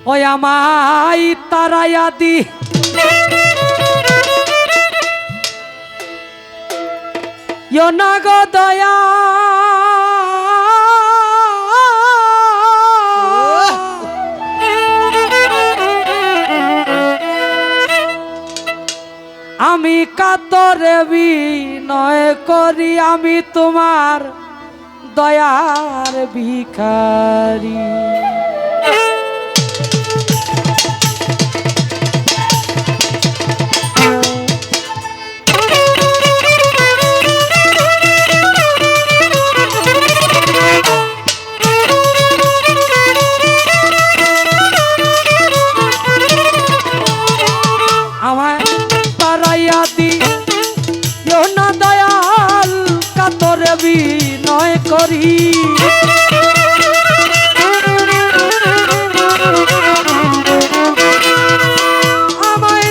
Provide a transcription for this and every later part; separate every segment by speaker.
Speaker 1: ওই আমায় তারাইয়া দি না গো দয়া আমি কাতরে বিনয় করি আমি তোমার দয়ার ভিখারি আমায় তারাইয়া দিও না দয়াল কাতরে বিনয় করি আমায়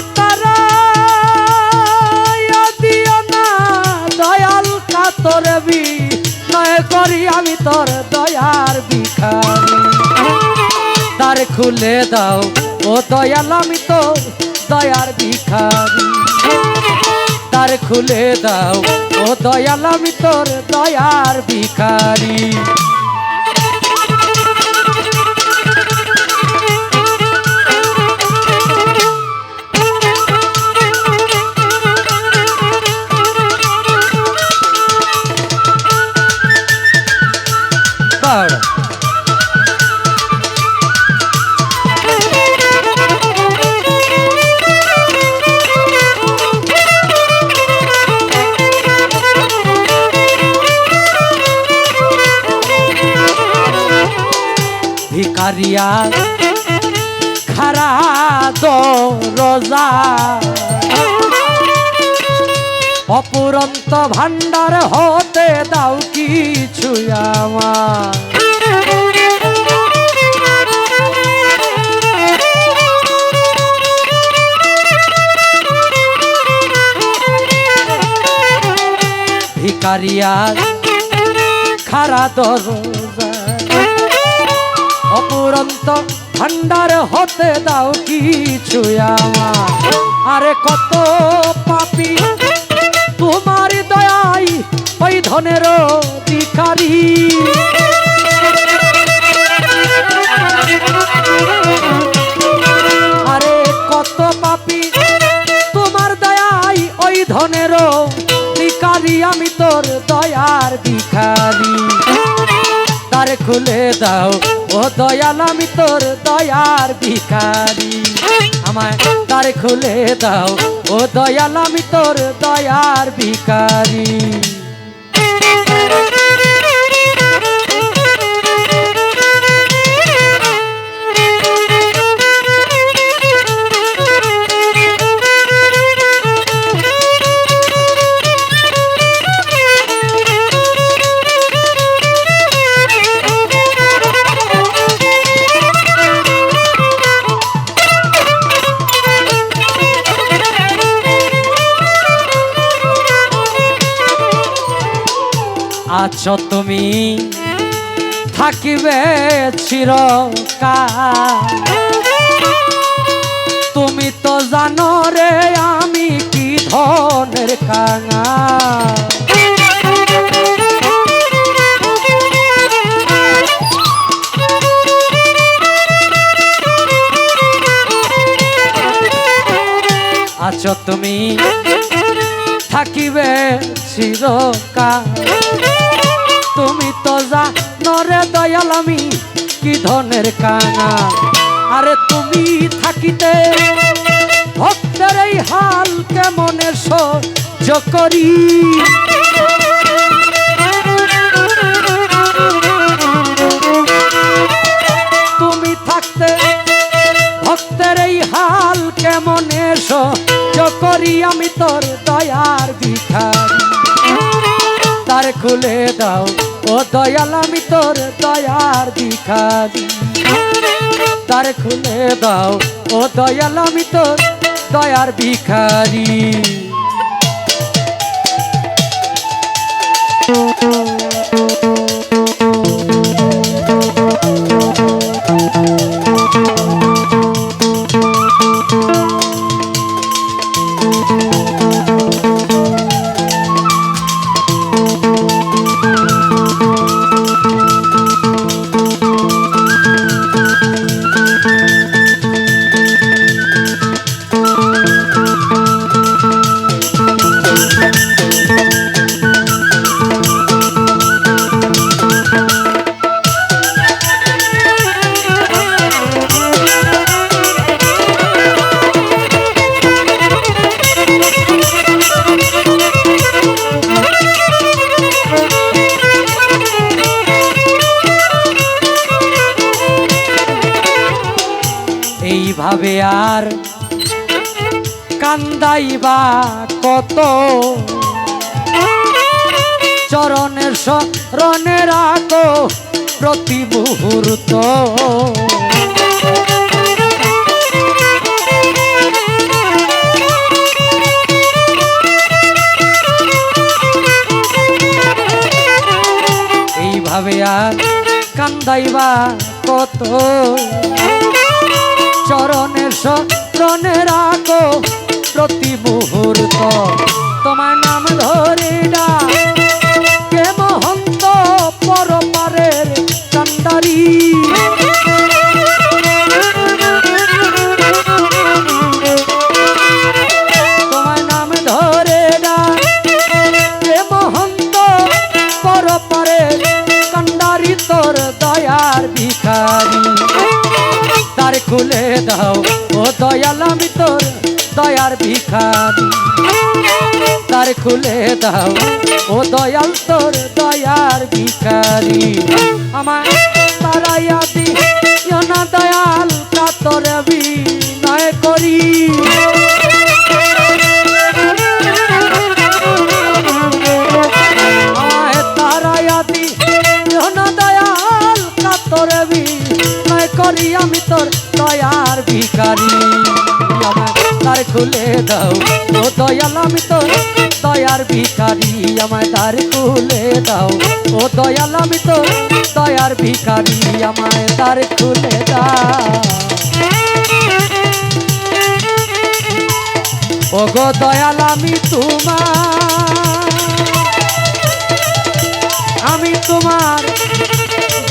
Speaker 1: তারাইয়া দিও না দয়াল কাতরে বিনয় করি আমি তোর দয়ার ভিখারি দ্বার খুলে দাও ও দয়াল আমি তোর দয়ার ভিখারি দ্বার খুলে দাও ও দয়াল আমি তোর দয়ার ভিখারি ভিখারিয়া খারা দরজা অপুরন্ত ভান্ডার হতে দাও কিছু আমার ভিখারিয়া খারা দরজা অপুরন্ত ভান্ডার হতে দাও কিছু আমার আরে কত পাপী তোমার দয়াই ওই ধনের ভিখারি আরে কত পাপী তোমার দয়াই ওই ধনের ভিখারি আমি তোর দয়ার ভিখারি দ্বার খুলে দাও ও দয়াল আমি তোর দয়ার ভিখারি আমায় দ্বার খুলে দাও ও দয়াল আমি তোর দয়ার ভিখারি আছো তুমি থাকিবে চিরকাল তুমি তো জানো রে আমি কি ধনের কাঙাল আছো তুমি থাকিবে চিরকাল তুমি তো জানো রে দয়াল আমি কি ধনের কাঙাল আরে তুমি থাকিতে ভক্তের এই হাল কেমনে সহ্য করি তুমি থাকতে ভক্তের এই হাল কেমনে সহ্য করি আমি তোর দয়ার ভিখারি দ্বার খুলে দাও ও দয়াল আমি তোর দয়ার ভিখারি দ্বার খুলে দাও ও দয়াল আমি তোর দয়ার ভিখারি এইভাবে আর কান্দাইবা কত, চরণের শরণে রাখো প্রতি মুহূর্ত। এইভাবে আর কান্দাইবা কত, চরণের শরণে রাখো প্রতি মুহূর্ত। তোমার নাম ধরে ডাকে মহন্ত পরপারের কান্ডারি, তোমার নাম ধরে ডাকে মহন্ত পরপারের কান্ডারি, তোর দয়ার ভিখারি। দ্বার খুলে দাও ও দয়াল আমি তোর দয়ার ভিখারি, দ্বার খুলে দাও ও দয়াল তোর দয়ার ভিখারি। আমার তারাইয়া দিও না দয়াল, কাতর বিনয় করি। আমায় তারাইয়া দিও না দয়াল, কাতর বিনয় করি, আমি তোর দয়ার ভিখারি। আমায় দ্বার খুলে দাও ও দয়াল আমি তোর দয়ার ভিখারি, আমায় দ্বার খুলে দাও ও দয়াল আমি তোর দয়ার ভিখারি, আমায় দ্বার খুলে দাও। ও গো দয়াল আমি তোমার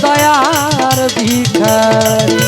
Speaker 1: দয়ার ভিখারি।